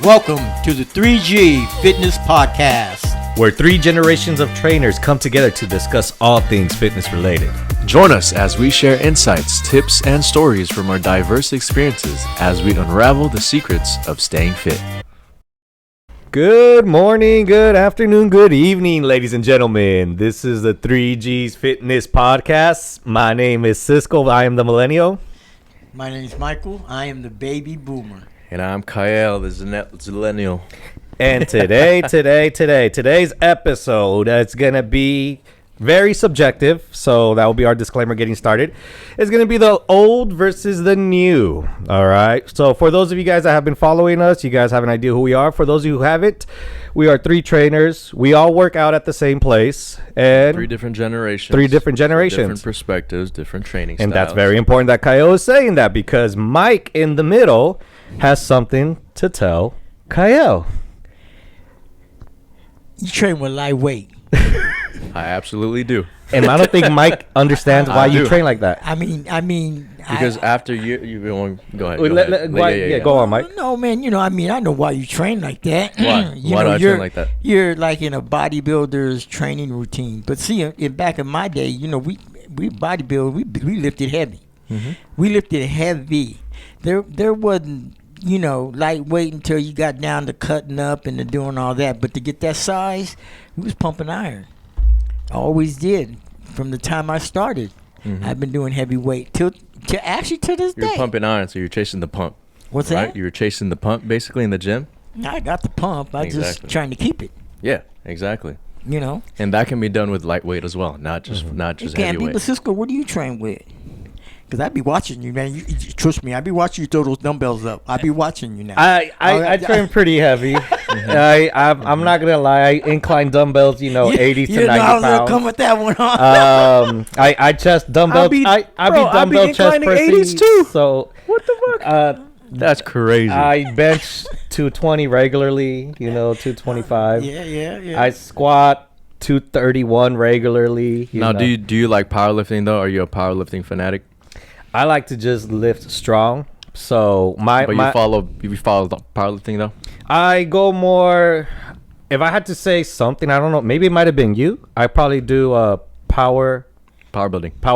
Welcome to the 3G Fitness Podcast, where 3 generations of trainers come together to discuss all things fitness related. Join us as we share insights, tips, and stories from our diverse experiences as we unravel the secrets of staying fit. Good morning, good afternoon, good evening, ladies and gentlemen. This is the 3G's Fitness Podcast. My name is Cisco. I am the millennial. My name is Michael. I am the baby boomer. And I'm Kyle, the Zillennial. And today's episode is going to be very subjective. So that will be our disclaimer getting started. It's going to be the old versus the new. All right. So for those of you guys that have been following us, you guys have an idea who we are. For those of you who haven't, we are 3 trainers. We all work out at the same place. And 3 different generations. 3 different generations. Different perspectives, different training and styles. that's very important that Kyle is saying that, because Mike in the middle has something to tell Kyle. You train with lightweight. I absolutely do. And I don't think Mike understands why you train like that. I mean, Because after you go ahead. Go on, Mike. No, man. I know why you train like that. Why? Why do I train like that? You're like in a bodybuilder's training routine. But see, back in my day, we bodybuild. We lifted heavy. Mm-hmm. We lifted heavy. There wasn't lightweight until you got down to cutting up and to doing all that. But to get that size, we was pumping iron. I always did from the time I started. Mm-hmm. I've been doing heavyweight to this day. You're pumping iron, so you're chasing the pump. What's right? that? You were chasing the pump basically in the gym. I got the pump. I just trying to keep it. Yeah, exactly. And that can be done with lightweight as well, not just it can't be. heavyweight. But Cisco, what do you train with? Because I be watching you, man. You trust me. I be watching you throw those dumbbells up. I be watching you now. I train pretty heavy. I'm not gonna lie. Incline dumbbells, 80 to 90 I was pounds. gonna come with that one on. I chest dumbbells. I be dumbbell chest pressing 80s too. So What the fuck? That's crazy. I bench 220 regularly. 225. Yeah. I squat 231 regularly. Now, do you like powerlifting though? Are you a powerlifting fanatic? I like to just lift strong. So you follow the powerlifting though? I go more. If I had to say something, I don't know. Maybe it might have been you. I probably do power Power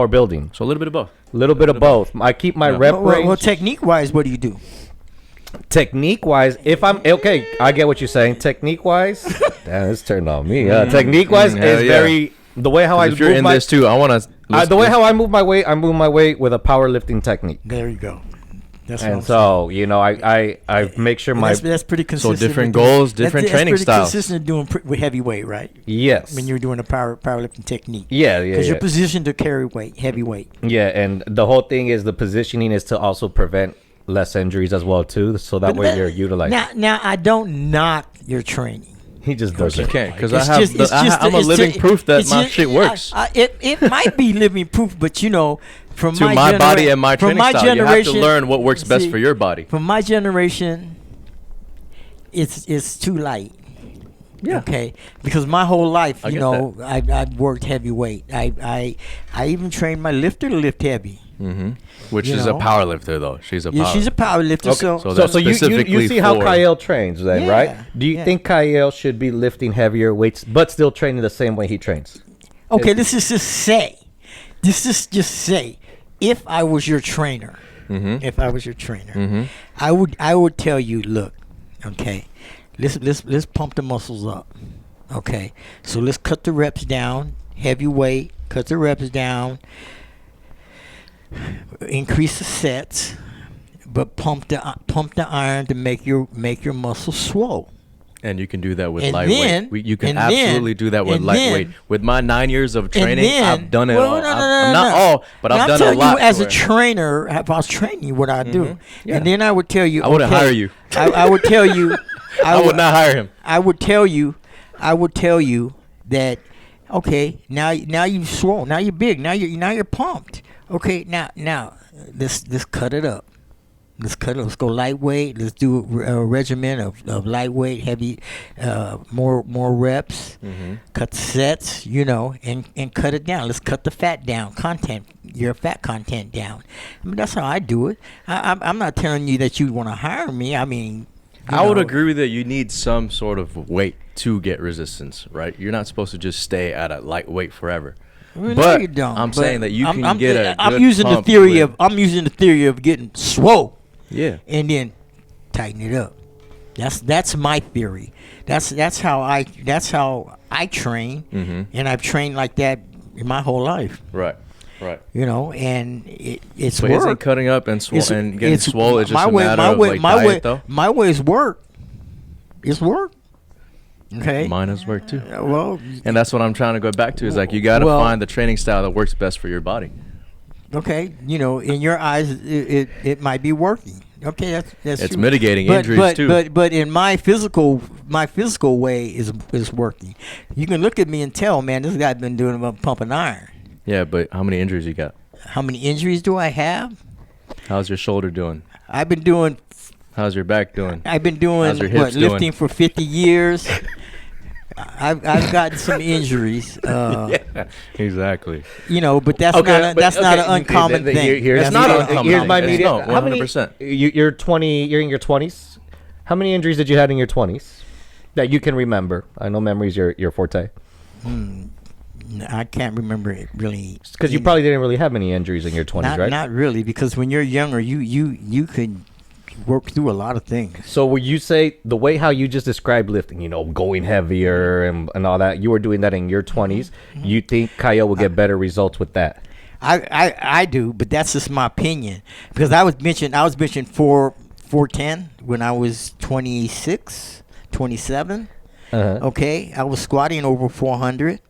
building. So a little bit of both. A little bit of both. I keep my rep range. Well, technique wise, what do you do? Technique wise, if I'm okay, I get what you're saying. Technique wise, damn, it's turned on me. Technique wise is very the way how I if you're in this too, I want to. The way how I move my weight, I move my weight with a powerlifting technique. There you go. That's and so I make sure my that's pretty consistent. So different goals, different training styles. Consistent doing with heavyweight, right? Yes. When you're doing a powerlifting technique. Yeah. Because you're positioned to carry weight, heavy weight. Yeah, and the whole thing is the positioning is to also prevent less injuries as well too. So that way you're utilizing. Now I don't knock your training. He just does it. You can't, because I'm a living proof that my shit works. It might be living proof, but from to my body and my training style, you have to learn what works best for your body. From my generation, it's too light. Yeah. Okay. Because my whole life, I've worked heavyweight. I even trained my lifter to lift heavy. Mm-hmm. Which is a power lifter, though. She's a power lifter. Okay. So you see how Kyle trains then, right? Do you think Kyle should be lifting heavier weights but still training the same way he trains? Okay, let's just say. If I was your trainer, I would tell you, look, okay, let's pump the muscles up. Okay, so let's cut the reps down, heavy weight, cut the reps down, increase the sets, but pump the iron to make your muscles swole. And you can do that with lightweight. You can absolutely do that with lightweight. With my 9 years of training, I've done it all. I'm not all, but I've done a lot. I'm telling you, as a trainer, if I was training you, what I do. Yeah. And then I would tell you, I wouldn't hire you. I would tell you. I would not hire him. I would tell you that, okay, now you've swole, now you're big, now you're pumped. Okay, now let's cut it up. Let's go lightweight. Let's do a regimen of lightweight, heavy, more reps. Mm-hmm. Cut sets, and cut it down. Let's cut the fat down, your fat content down. I mean, that's how I do it. I'm not telling you that you want to hire me. I mean, I would agree with that. You need some sort of weight to get resistance, right? You're not supposed to just stay at a light weight forever. Well, but no, you don't. I'm saying that you can get a I'm good using the pump theory with- of I'm using the theory of getting swole yeah. and then tighten it up. That's my theory. That's how I train, and I've trained like that in my whole life. Right. Right. You know, and it's But work. isn't cutting up and and getting It's swole is just my a way. matter My of way. like My diet way. though? My way is work. It's work. Okay. Mine is work too. Well, And that's what I'm trying to go back to is like you got to Well- find the training style that works best for your body. okay. You know, in your eyes, it might be working. Okay, that's It's true. mitigating injuries too. But in my physical way is working. You can look at me and tell, man, this guy's been doing about pumping iron. Yeah, but how many injuries you got? How many injuries do I have? How's your shoulder doing? I've been doing How's your back doing? How's your hips doing? lifting for 50 years. I've gotten some injuries. Yeah, exactly. You know, but that's not an uncommon thing. Here's It's not uncommon. Here's my It's media. not, How many? 100%. You're 20. You're in your 20s. How many injuries did you had in your 20s that you can remember? I know memory's your forte. I can't remember it really. Because you probably didn't really have many injuries in your 20s, right? Not really, because when you're younger, you could work through a lot of things. So would you say the way how you just described lifting, going heavier and all that, you were doing that in your 20s, you think Kyle will get better results with that? I do, but that's just my opinion. Because I was benching 410 when I was 26, 27. Uh-huh. Okay, I was squatting over 400.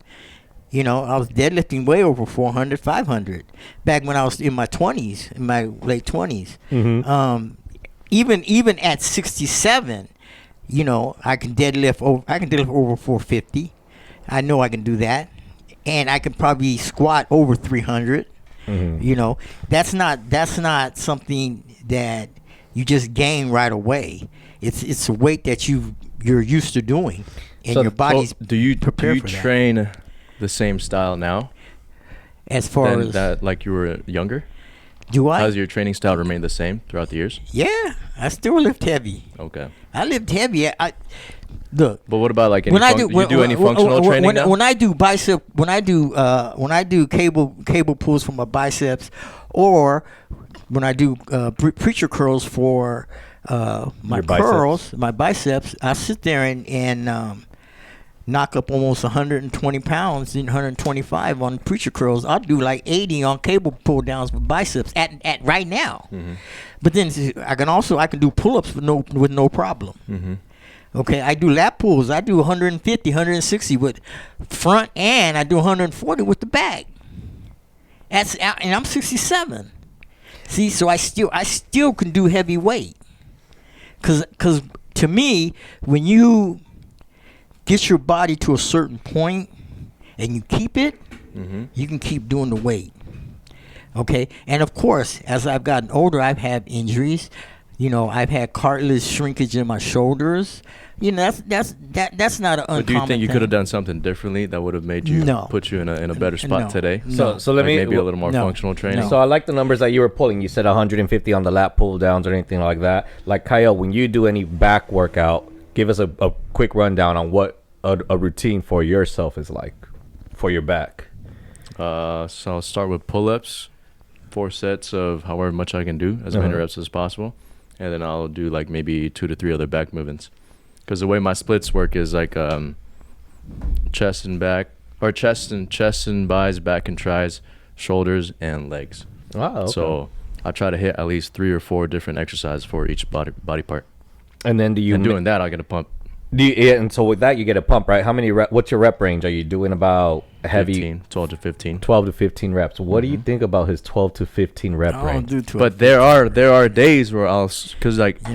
You know, I was deadlifting way over 400, 500 back when I was in my 20s, in my late 20s. Mm-hmm. Even at 67, I can deadlift over 450. I know I can do that, and I can probably squat over 300. Mm-hmm. That's not something that you just gain right away. It's a weight that you're used to doing, and your body's do you prepared for that. train the same style now As far than as that like you were younger? do I? Has your training style remained the same throughout the years? Yeah, I still lift heavy. Okay. I lift heavy. Look. But what about like any When I do do, you do any functional training now? when I do bicep, when I do cable pulls for my biceps, or when I do preacher curls for my Your biceps. curls, my biceps, I sit there and knock up almost 120 pounds and 125 on preacher curls. I'll do like 80 on cable pull downs for biceps at right now. But then I can do pull-ups with no problem. Okay, I do lat pulls. I do 150, 160 with front, and I do 140 with the back. And I'm 67. See, so I still can do heavy weight. Cause to me, when you get your body to a certain point and you keep it, you can keep doing the weight. Okay, and of course, as I've gotten older, I've had injuries. I've had cartilage shrinkage in my shoulders. That's not an uncommon But do you think you thing. could have done something differently that would have made you No. put you in a better spot No. today? No. So let Like me maybe a little more No. functional training. No. So I like the numbers that you were pulling. You said 150 on the lat pull downs or anything like that. Like Kyle, when you do any back workout, give us a quick rundown on what a routine for yourself is like for your back. So I'll start with pull-ups, 4 sets of however much I can do, as many reps as possible, and then I'll do like maybe 2 to 3 other back movements. Because the way my splits work is like chest and back, or chest and buys, back and tries, shoulders and legs. Wow. Okay. So I try to hit at least 3 or 4 different exercises for each body part. and then And doing that, I get a pump. and so with that you get a pump, right? How many what's your rep range? Are you doing about heavy 15, 12 to 15. 12 to 15 reps? What do you think about his 12 to 15 rep I don't range? do 12. But there are days where because like I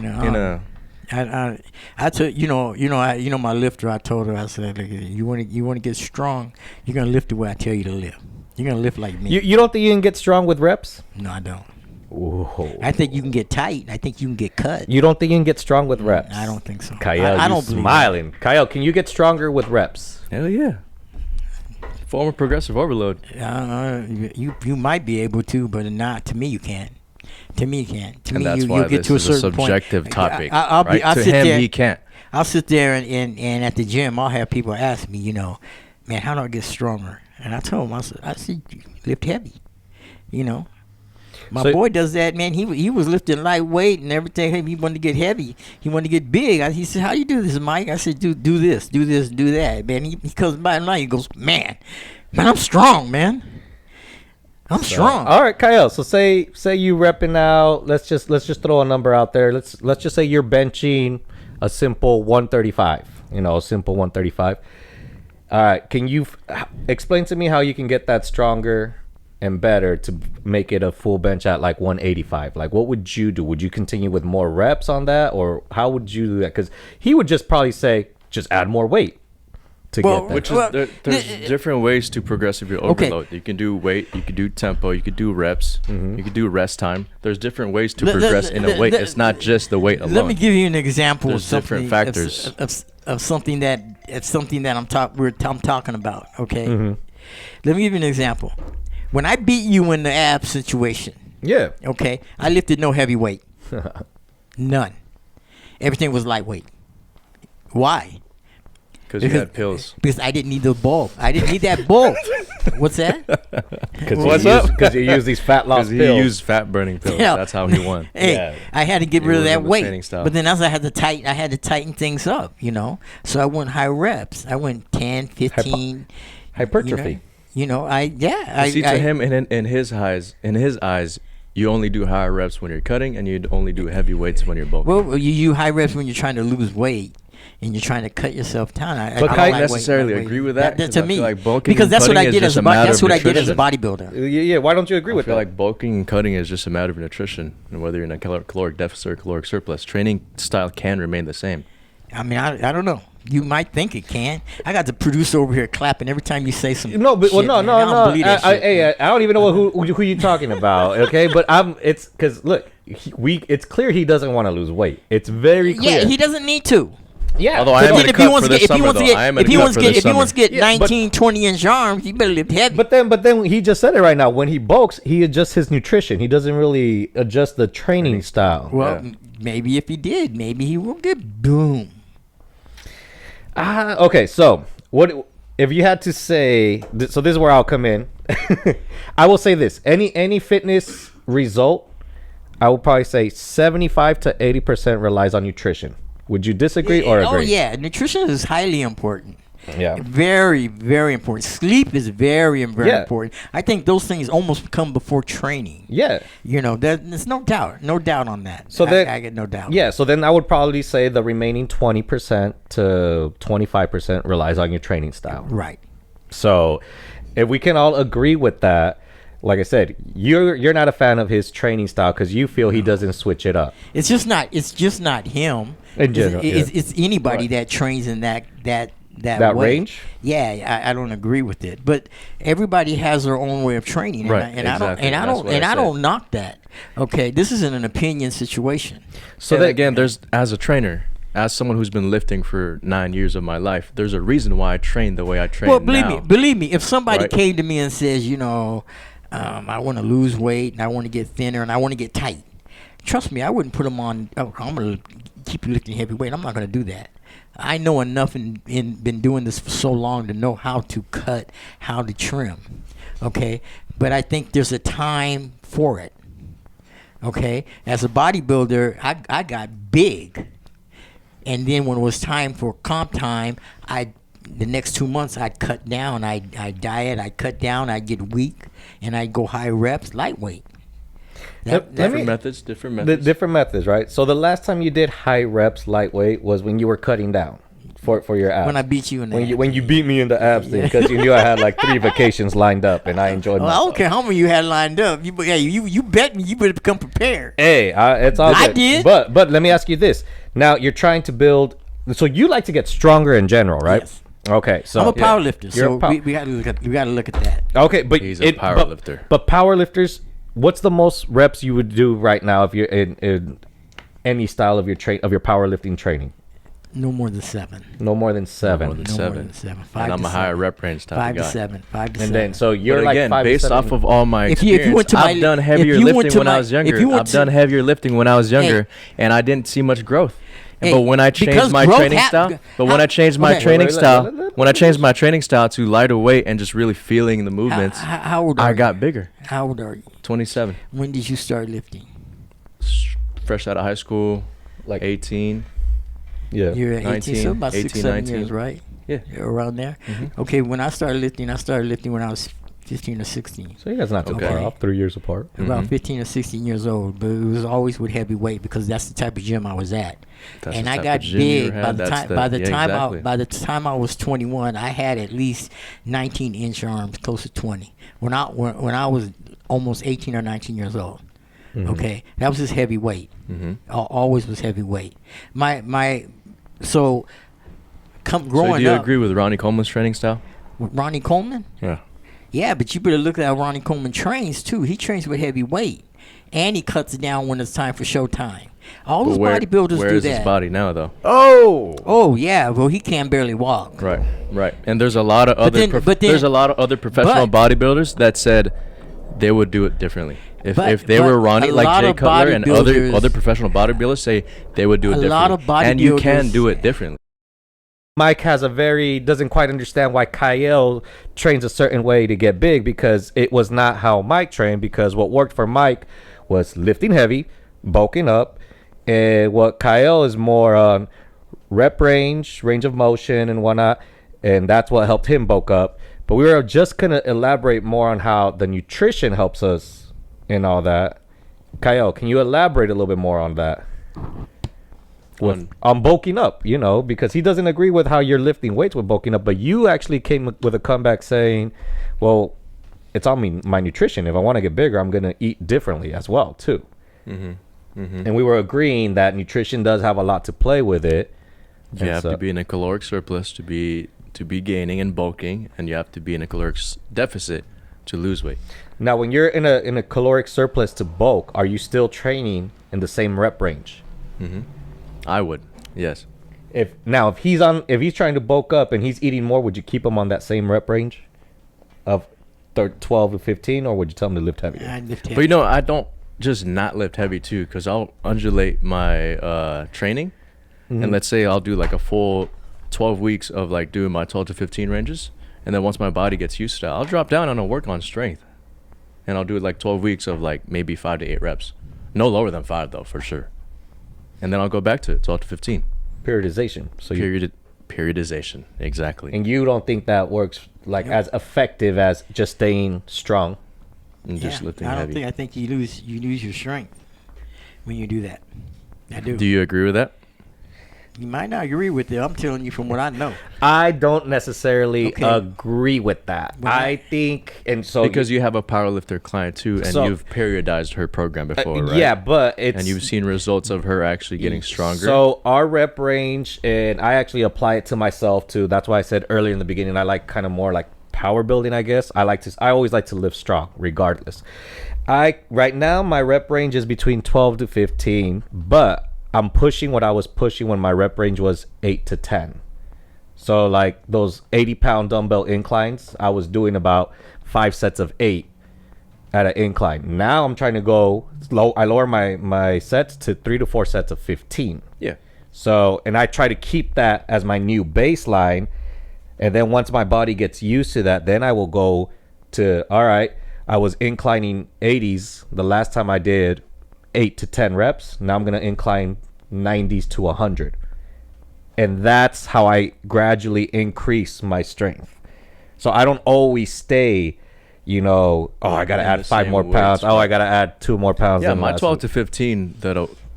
tell my lifter. I told her, I said, look, you want to get strong, you're gonna lift the way I tell you to lift. You're gonna lift like me. You don't think you can get strong with reps? No, I don't. Whoa. I think you can get tight. I think you can get cut. You don't think you can get strong with reps? I don't think so. Kyle, I you don't believe smiling. Kyle, can you get stronger with reps? hell yeah. Former progressive overload. that. You might be able to, but not to me. You can't. To me, it can. To And me, that's you why get this to a is a certain point. subjective topic. I'll right? I'll To sit him, there. he can't. I'll sit there and at the gym, I'll have people ask me, man, how do I get stronger? And I told them, I said, lift heavy. My So- boy does that, man. He was lifting lightweight and everything. He wanted to get heavy. He wanted to get big. He said, how you do this, Mike? I said, do this, do this, do that. Man, he comes by and he goes, man, I'm strong, man. I'm strong. All right, Kyle. So say you repping out. Let's just throw a number out there. Let's just say you're benching a simple 135. A simple 135. All right. Can you explain to me how you can get that stronger and better to make it a full bench at like 185? Like, what would you do? Would you continue with more reps on that, or how would you do that? Because he would just probably say, just add more weight to Well, get that. Which Well, is there's different ways to progressively Okay. overload. You can do weight, you can do tempo, you could do reps, you could do rest time. There's different ways to Let- progress in a let- weight. let- It's not just the weight alone. Let me give you an example There's of different something factors. of something that I'm talking about. Okay, Mm-hmm. let me give you an example. When I beat you in the ab situation, Yeah. okay, I lifted no heavy weight, none. Everything was lightweight. Why? Because you had pills. Because I didn't need the bulk. I didn't need that bulk. What's that? What's up? Because you use these fat loss Because he pills. used fat burning pills. Yeah. That's how he won. Hey, Yeah. I had to get It rid of wasn't that the weight. training style. But then also I had to tighten things up, So I went high reps. I went 10, 15. Hypertrophy. I See, to him, in his eyes, you only do higher reps when you're cutting, and you only do heavy weights when you're bulking. Well, you use high reps when you're trying to lose weight and you're trying to cut yourself down. I But don't I I like don't necessarily weight. agree with that. That 'cause to I me, feel like bulking because and that's what I cutting is did as just a a matter that's of what I did as a nutrition. bodybuilder. Yeah. Why don't you agree I with feel that? like bulking and cutting is just a matter of nutrition, and whether you're in a caloric deficit or caloric surplus. Training style can remain the same. I mean, I don't know. You might think it can. I got the producer over here clapping every time you say something. No, but shit, no. man. I don't believe that shit. Hey, I don't even know who you're talking about. Okay, but it's because look, it's clear he doesn't want to lose weight. It's very clear. Yeah, he doesn't need to. Yeah. Although I But am then in a if he cut wants for to this get, if he summer, wants to though. get, I am in if a he cut wants for to get, this if he summer. wants to get Yeah, but- 19, 20-inch arms, he better lift heavy. But then he just said it right now. When he bulks, he adjusts his nutrition. He doesn't really adjust the training style. well, Yeah. maybe if he did, maybe he will get boom. Okay, so what if you had to say? So this is where I'll come in. I will say this: any fitness result, I will probably say 75 to 80% relies on nutrition. Would you disagree or agree? Oh yeah, nutrition is highly important. Yeah. Very, very important. Sleep is very, very Yeah. important. I think those things almost come before training. Yeah. There's no doubt on that. So then, I get no doubt. Yeah. So then I would probably say the remaining 20% to 25% relies on your training style. Right. So, if we can all agree with that, like I said, you're not a fan of his training style because you feel he doesn't switch it up. It's just not him. In general, it's anybody Right. that trains in that That way. range? Yeah, I don't agree with it. But everybody has their own way of training, Right, and I don't exactly. and I That's don't what and I I said. don't knock that. Okay, this isn't an opinion situation. So And that again, there's as a trainer, as someone who's been lifting for 9 years of my life, there's a reason why I train the way I train Well, now. believe me, if somebody Right. came to me and says, I want to lose weight and I want to get thinner and I want to get tight, trust me, I wouldn't put them on. Oh, I'm gonna keep you lifting heavy weight. I'm not gonna do that. I know enough in been doing this for so long to know how to cut, how to trim. Okay, but I think there's a time for it. Okay, as a bodybuilder, I got big, and then when it was time for comp time, the next 2 months I'd cut down. I diet. I cut down. I get weak, and I go high reps, lightweight. Let me- different methods. the different methods, right? So the last time you did high reps lightweight was when you were cutting down for your abs. When I beat you in the when you beat me in the abs thing because you knew I had like 3 vacations lined up and I enjoyed Well, I myself. don't care how many you had lined up. You bet me. You better become prepared. Hey, it's all I good. did. But let me ask you this. Now you're trying to build. So you like to get stronger in general, right? Yes. Okay. So I'm a power lifter, You're so a pow- we got to look at that. Okay, but He's a power but- lifter. But power lifters, what's the most reps you would do right now if you're in any style of your powerlifting training? No more than 7. No more than 7. more than No more 7. than 7. 5 And I'm to a higher 7. rep range type 5 of to guy. 7. 5 to And 7. then so you're But like again, 5 to based 7. off of all my If you experience, went to my- I've done if heavier you went lifting to when my- I was if younger. you went I've to- done heavier lifting when I was younger, and I didn't see much growth. Hey, But when I changed because my growth training hap- style, but when how- I changed my okay. training Wait, style, let when I me changed my training style to lighter weight and just really feeling the movements, How old are I you? got bigger. How old are you? 27, When did you start lifting? fresh out of high school, Like 18. yeah. You're at 18, so 19, about 6, 18, 7 19. years, right? Yeah. Around there. Mhm. Okay, when I started lifting when I was 15 or 16. So you guys not too Okay. far off, 3 years apart. About Mhm. 15 or 16 years old, but it was always with heavy weight because that's the type of gym I was at. That's And the I type got of gym you big had, by the that's time by the yeah, time exactly. by the time I was 21. I had at least 19-inch arms, close to 20. When I was almost 18 or 19 years old. Mhm. Okay, that was just heavy weight. Mhm. Always was heavy weight. So So growing do you up agree with Ronnie Coleman's training style? with Ronnie Coleman. Yeah. Yeah, but you better look at how Ronnie Coleman trains too. He trains with heavy weight, and he cuts it down when it's time for showtime. All those bodybuilders where do is that. his body now, though? Oh. Oh yeah, well he can barely walk. Right, right. And there's a lot of other then- there's a lot of other professional but- bodybuilders that said they would do it differently. If they but were Ronnie, a like lot Jay of Cutler and bodybuilders- other professional bodybuilders say they would do it A differently. lot of and you can bodybuilders- do it differently. Mike doesn't quite understand why Kyle trains a certain way to get big, because it was not how Mike trained, because what worked for Mike was lifting heavy, bulking up, and what Kyle is more on rep range of motion and whatnot, and that's what helped him bulk up. But we were just gonna elaborate more on how the nutrition helps us in all that. Kyle, can you elaborate a little bit more on that? On bulking up, because he doesn't agree with how you're lifting weights with bulking up, but you actually came with a comeback saying, well, it's on me, my nutrition. If I want to get bigger, I'm going to eat differently as well too. And we were agreeing that nutrition does have a lot to play with it. You And have so- to be in a caloric surplus to be gaining and bulking, and you have to be in a caloric deficit to lose weight. Now, when you're in a caloric surplus to bulk, are you still training in the same rep range? I would, yes. If he's trying to bulk up and he's eating more, would you keep him on that same rep range of 12 to 15, or would you tell him to lift heavier? I lift But I don't just not lift heavy too, because I'll undulate my training, and let's say I'll do like a full 12 weeks of like doing my 12 to 15 ranges, and then once my body gets used to that, I'll drop down and I'll work on strength, and I'll do like 12 weeks of like maybe 5 to 8 reps, no lower than 5 though, for sure, and then I'll go back to 12 to 15. Periodization. So Periodization, exactly. and you don't think that works like as effective as just staying strong? And just lifting I don't heavy. think. I think you lose your strength when you do that. I do. Do you agree with that? You might not agree with it. I'm telling you from what I know. I don't necessarily Okay. agree with that. Well, I think, and so Because you have a powerlifter client too, and So- you've periodized her program before, right? yeah, but it's And you've seen results of her actually getting stronger. So our rep range, and I actually apply it to myself too. That's why I said earlier in the beginning, I like kind of more like power building, I guess. I always like to lift strong regardless. Right now my rep range is between 12 to 15, but I'm pushing what I was pushing when my rep range was 8 to 10. So like those 80-pound dumbbell inclines, I was doing about 5 sets of 8 at an incline. Now I'm trying to go slow. I lower my sets to 3 to 4 sets of 15. yeah. So, and I try to keep that as my new baseline. And then once my body gets used to that, then I will go to, all right, I was inclining 80s the last time I did 8 to 10 reps. Now I'm going to incline 90s to 100. And that's how I gradually increase my strength. So I don't always stay, oh, I got to In add the 5 same more pounds. weights, Oh, I right. got to add 2 more pounds. Yeah, than my last 12 week. to 15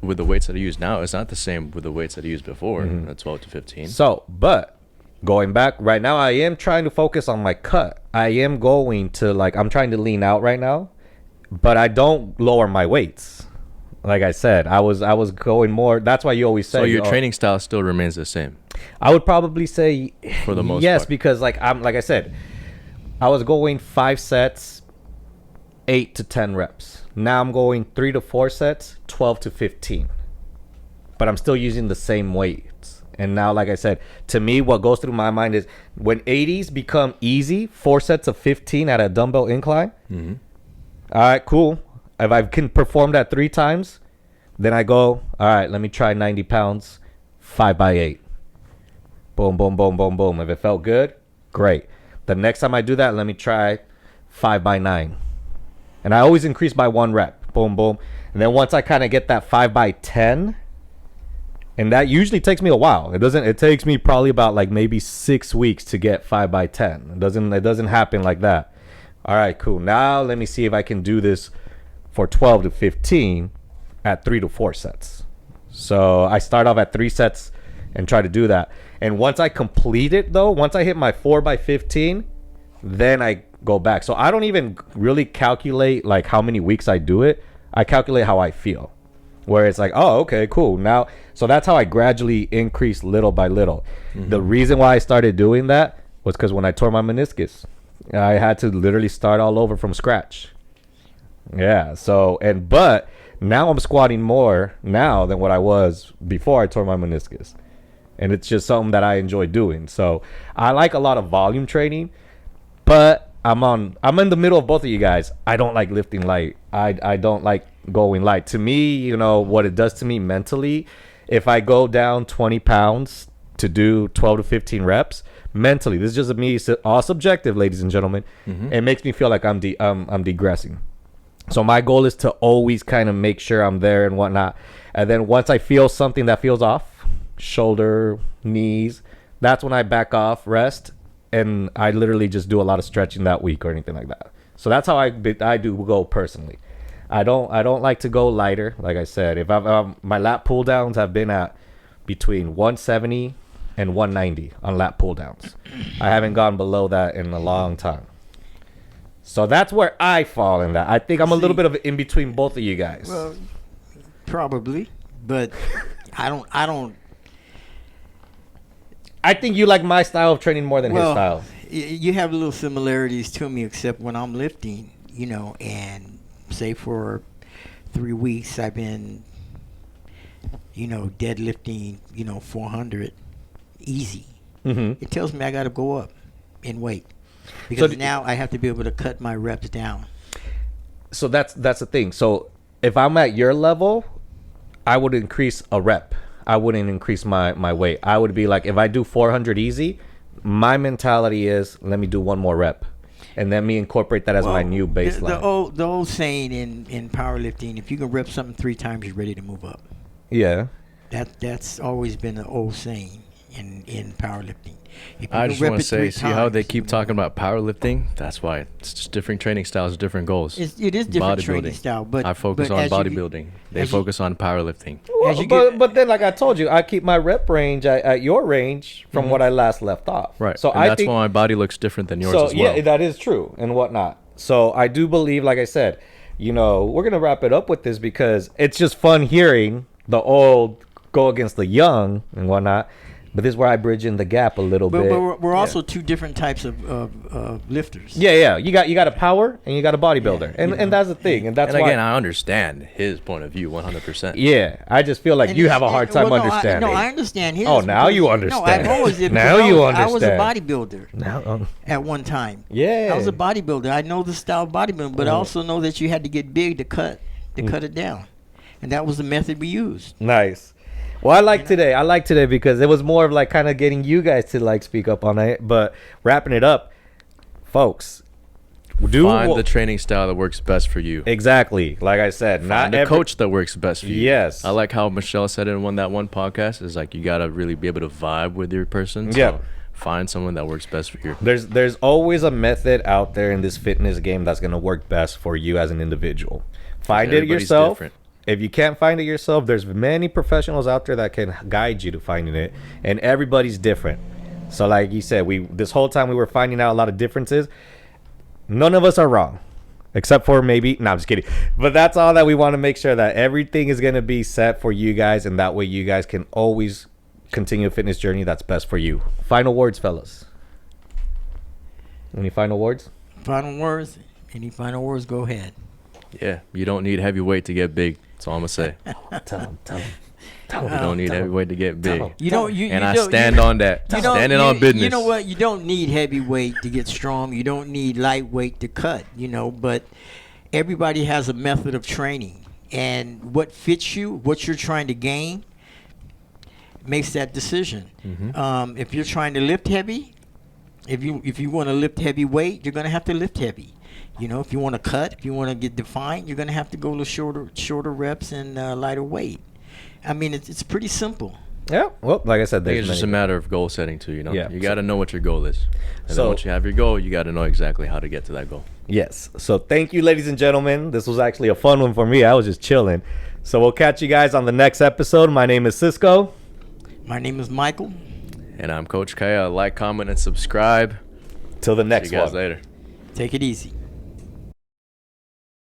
with the weights that I use now is not the same with the weights that I used before. At 12 to 15. So, but going back right now, I am trying to focus on my cut. I am going to I'm trying to lean out right now, but I don't lower my weights. Like I said, I was going more. That's why you always say. So your training style still remains the same. I would probably say For the most yes, part. because like I said, I was going 5 sets, 8 to 10 reps. Now I'm going 3 to 4 sets, 12 to 15. But I'm still using the same weights. And now, like I said, to me, what goes through my mind is when 80s become easy, 4 sets of 15 at a dumbbell incline. Mm-hmm. All right, cool. If I can perform that 3 times, then I go, all right, let me try 90 pounds, 5 by 8. Boom, boom, boom, boom, boom. If it felt good, great. The next time I do that, let me try 5 by 9. And I always increase by 1 rep. Boom, boom. And then once I kind of get that 5 by 10, and that usually takes me a while. It takes me probably about like maybe 6 weeks to get 5 by 10. It doesn't happen like that. All right, cool. Now let me see if I can do this for 12 to 15 at 3 to 4 sets. So I start off at 3 sets and try to do that. And once I complete it though, once I hit my 4 by 15, then I go back. So I don't even really calculate like how many weeks I do it. I calculate how I feel. Where it's like, oh, okay, cool. Now, so that's how I gradually increase little by little. Mm-hmm. The reason why I started doing that was because when I tore my meniscus, I had to literally start all over from scratch. Yeah. So, but now I'm squatting more now than what I was before I tore my meniscus. And it's just something that I enjoy doing. So I like a lot of volume training, but I'm in the middle of both of you guys. I don't like lifting light. I don't like going light. To me, you know, what it does to me mentally, if I go down 20 pounds to do 12 to 15 reps, mentally, this is just me, all subjective, ladies and gentlemen, it makes me feel like I'm degressing. So my goal is to always kind of make sure I'm there and whatnot. And then once I feel something that feels off, shoulder, knees, that's when I back off, rest, and I literally just do a lot of stretching that week or anything like that. So that's how I do go personally. I don't like to go lighter. Like I said, if my lat pull downs have been at between 170 and 190 on lat pull downs. I haven't gone below that in a long time. So that's where I fall in that. I think I'm a little bit of in between both of you guys. Well, probably, but I don't. I think you like my style of training more than his style. You have little similarities to me, except when I'm lifting, you know, and say for 3 weeks I've been, you know, deadlifting, you know, 400 easy. Mm-hmm. It tells me I got to go up in weight because now I have to be able to cut my reps down. So that's the thing. So if I'm at your level, I would increase a rep. I wouldn't increase my weight. I would be like, if I do 400 easy, my mentality is let me do 1 more rep, and then me incorporate that as my new baseline. The old saying in powerlifting, if you can rep something 3 times, you're ready to move up. Yeah. That's always been the old saying in powerlifting. I just want to say, see how they keep talking about powerlifting? That's why it's just different training styles, different goals. It is different training style, but I focus on bodybuilding. They focus on powerlifting. But then, like I told you, I keep my rep range at your range from what I last left off. Right. So that's why my body looks different than yours as well. Yeah, that is true and whatnot. So I do believe, like I said, you know, we're gonna wrap it up with this because it's just fun hearing the old go against the young and whatnot. But this is where I bridge in the gap a little bit. But we're also 2 different types of lifters. Yeah. You got a power and you got a bodybuilder, and that's the thing, and that's why. Again, I understand his point of view 100%. Yeah, I just feel like you have a hard time understanding. I understand his. Oh, now you understand. No, I've always did. Now you understand. I was a bodybuilder. Now, at one time. Yeah. I was a bodybuilder. I know the style of bodybuilding, but I also know that you had to get big to cut it down, and that was the method we used. Nice. Well, I like today because it was more of like kind of getting you guys to like speak up on it. But wrapping it up, folks, find the training style that works best for you. Exactly. Like I said, find the coach that works best for you. Yes. I like how Michelle said it in that one podcast. Is like you gotta really be able to vibe with your person. So yeah. Find someone that works best for you. There's always a method out there in this fitness game that's gonna work best for you as an individual. Find it yourself. Different. If you can't find it yourself, there's many professionals out there that can guide you to finding it, and everybody's different. So like you said, this whole time we were finding out a lot of differences. None of us are wrong, except for maybe, no, I'm just kidding. But that's all that we want to make sure that everything is going to be set for you guys, and that way you guys can always continue a fitness journey that's best for you. Final words, fellas. Any final words? Final words? Any final words? Go ahead. Yeah, you don't need heavy weight to get big. That's all I'm going to say. Tell him. Tell You him. don't need heavyweight to get big. him. You don't. You And I don't, stand on that. You don't- Standing you- on business. You know what? You don't need heavyweight to get strong. You don't need lightweight to cut. But everybody has a method of training, and what fits you, what you're trying to gain, makes that decision. If you're trying to lift heavy, if you want to lift heavy weight, you're going to have to lift heavy. If you want to cut, if you want to get defined, you're going to have to go to shorter reps and lighter weight. I mean, it's pretty simple. Yeah. Well, like I said, I think there's it's just a many- matter of goal setting too. Yeah. You got to know what your goal is, and So- then once you have your goal, you got to know exactly how to get to that goal. Yes. So thank you, ladies and gentlemen. This was actually a fun one for me. I was just chilling. So we'll catch you guys on the next episode. My name is Cisco. My name is Michael. And I'm Coach Kaya. Like, comment, and subscribe. Till the See next you guys one. later. Take it easy.